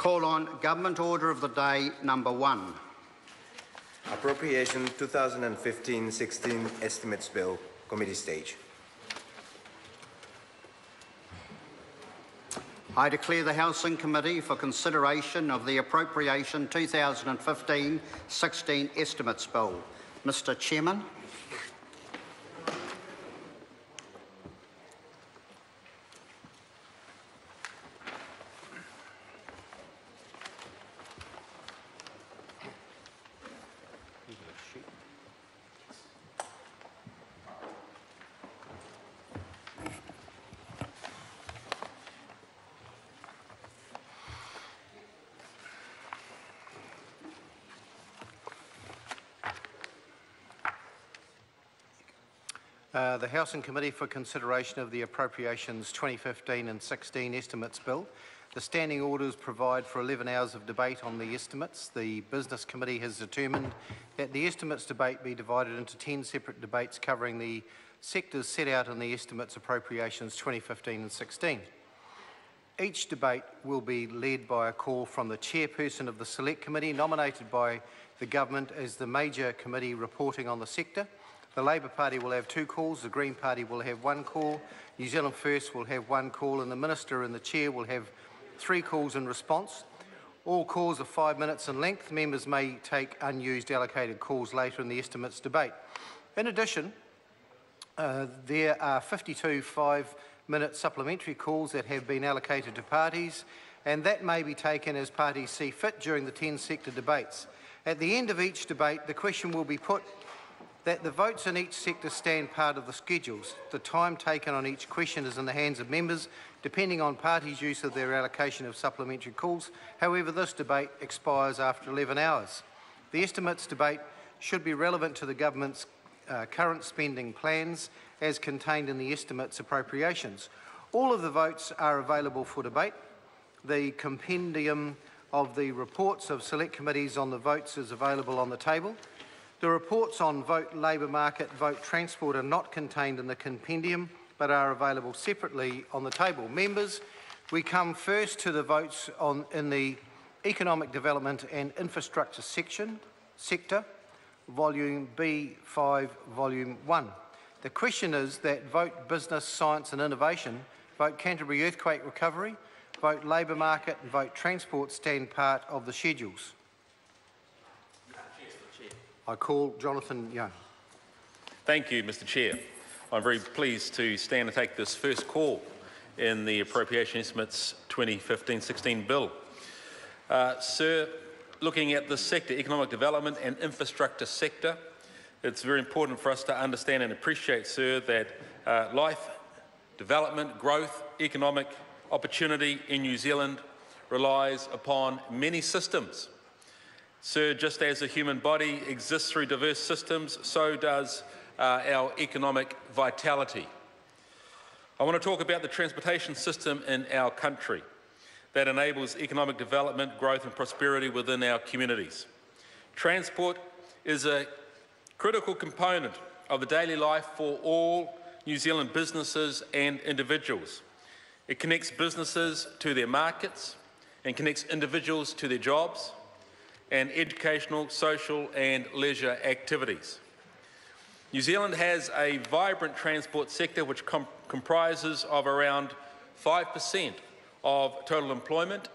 Call on Government Order of the Day number 1. Appropriation 2015-16 Estimates Bill, Committee stage. I declare the Housing Committee for consideration of the Appropriation 2015-16 Estimates Bill. Mr. Chairman. The Housing Committee for consideration of the Appropriations 2015 and 16 Estimates Bill. The standing orders provide for 11 hours of debate on the estimates. The Business Committee has determined that the estimates debate be divided into 10 separate debates covering the sectors set out in the Estimates Appropriations 2015 and 16. Each debate will be led by a call from the chairperson of the Select Committee, nominated by the Government as the major committee reporting on the sector. The Labour Party will have 2 calls, the Green Party will have 1 call, New Zealand First will have 1 call, and the Minister and the Chair will have 3 calls in response. All calls are 5 minutes in length. Members may take unused allocated calls later in the estimates debate. In addition, there are 52 5-minute supplementary calls that have been allocated to parties, and that may be taken as parties see fit during the 10 sector debates. At the end of each debate, the question will be put that the votes in each sector stand part of the schedules. The time taken on each question is in the hands of members, depending on parties' use of their allocation of supplementary calls. However, this debate expires after 11 hours. The estimates debate should be relevant to the Government's current spending plans as contained in the estimates appropriations. All of the votes are available for debate. The compendium of the reports of select committees on the votes is available on the table. The reports on vote labour market, vote transport are not contained in the compendium but are available separately on the table. Members, we come first to the votes in the Economic Development and Infrastructure sector, Volume B5, Volume 1. The question is that vote Business, Science and Innovation, vote Canterbury Earthquake Recovery, vote labour market and vote transport stand part of the schedules. I call Jonathan Young. Thank you, Mr. Chair. I'm very pleased to stand and take this first call in the Appropriation Estimates 2015-16 Bill. Sir, looking at this sector, economic development and infrastructure sector, it's very important for us to understand and appreciate, sir, that life, development, growth, economic opportunity in New Zealand relies upon many systems. Sir, just as the human body exists through diverse systems, so does our economic vitality. I want to talk about the transportation system in our country that enables economic development, growth and prosperity within our communities. Transport is a critical component of the daily life for all New Zealand businesses and individuals. It connects businesses to their markets and connects individuals to their jobs and educational, social and leisure activities. New Zealand has a vibrant transport sector which comprises of around 5% of total employment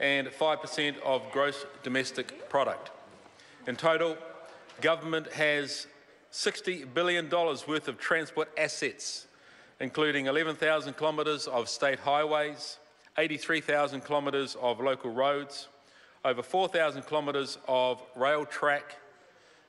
and 5% of gross domestic product. In total, government has $60 billion worth of transport assets, including 11,000 kilometres of state highways, 83,000 kilometres of local roads, over 4,000 kilometres of rail track,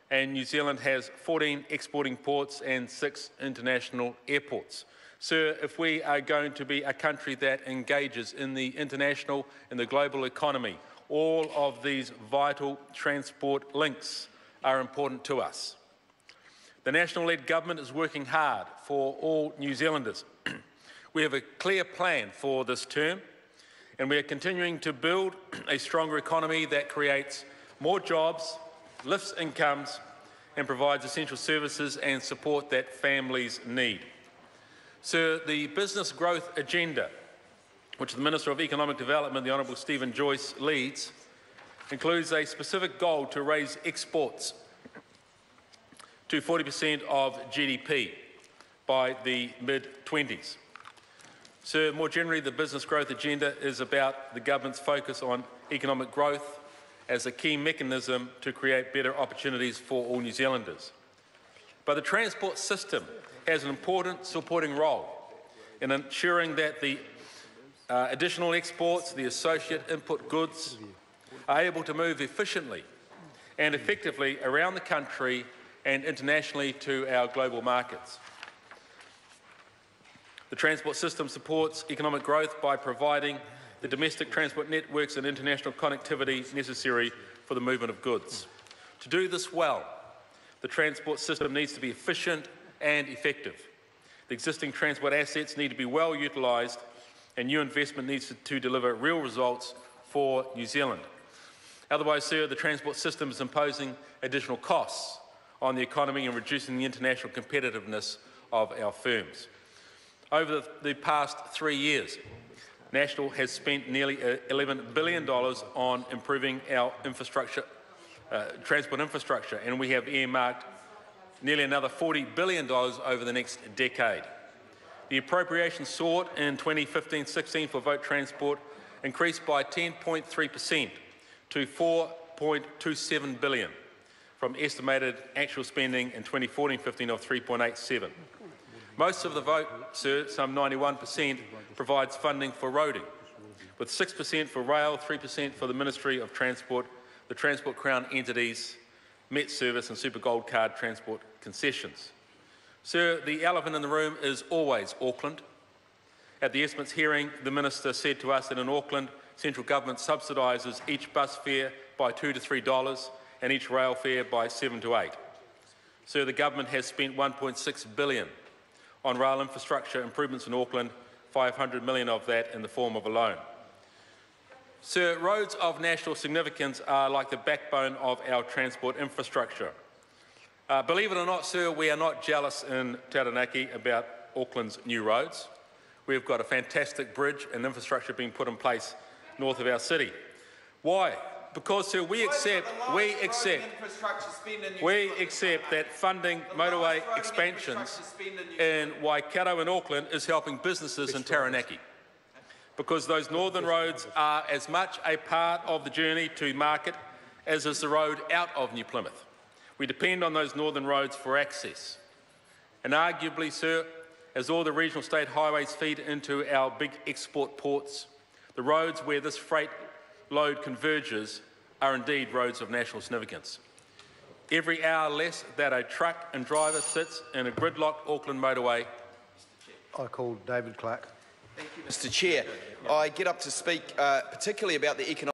and New Zealand has 14 exporting ports and 6 international airports. Sir, if we are going to be a country that engages in the international and the global economy, all of these vital transport links are important to us. The National-led government is working hard for all New Zealanders. We have a clear plan for this term, and we are continuing to build a stronger economy that creates more jobs, lifts incomes, and provides essential services and support that families need. Sir, the business growth agenda which the Minister of Economic Development, the Honourable Stephen Joyce, leads, includes a specific goal to raise exports to 40% of GDP by the mid-20s. Sir, more generally, the business growth agenda is about the government's focus on economic growth as a key mechanism to create better opportunities for all New Zealanders. But the transport system has an important supporting role in ensuring that the additional exports, the associate input goods, are able to move efficiently and effectively around the country and internationally to our global markets. The transport system supports economic growth by providing the domestic transport networks and international connectivity necessary for the movement of goods. To do this well, the transport system needs to be efficient and effective. The existing transport assets need to be well utilised, and new investment needs to deliver real results for New Zealand. Otherwise, sir, the transport system is imposing additional costs on the economy and reducing the international competitiveness of our firms. Over the past 3 years, National has spent nearly $11 billion on improving our infrastructure, transport infrastructure, and we have earmarked nearly another $40 billion over the next decade. The appropriation sought in 2015-16 for vote transport increased by 10.3% to $4.27 billion from estimated actual spending in 2014-15 of 3.87. Most of the vote, sir, some 91%, provides funding for roading, with 6% for rail, 3% for the Ministry of Transport, the Transport Crown entities, Met Service and Super Gold Card transport concessions. Sir, the elephant in the room is always Auckland. At the estimates hearing, the Minister said to us that in Auckland, central government subsidises each bus fare by $2 to $3 and each rail fare by $7 to $8. Sir, the government has spent $1.6 billion on rail infrastructure improvements in Auckland, $500 million of that in the form of a loan. Sir, roads of national significance are like the backbone of our transport infrastructure. Believe it or not, sir, we are not jealous in Taranaki about Auckland's new roads. We've got a fantastic bridge and infrastructure being put in place north of our city. Why? Because, sir, we accept that funding motorway expansions in Waikato and Auckland is helping businesses in Taranaki. Because those northern roads are as much a part of the journey to market as is the road out of New Plymouth. We depend on those northern roads for access. And arguably, sir, as all the regional state highways feed into our big export ports, the roads where this freight load converges are indeed roads of national significance. Every hour less that a truck and driver sits in a gridlocked Auckland motorway. I call David Clark. Thank you, Mr. Chair. I get up to speak particularly about the economic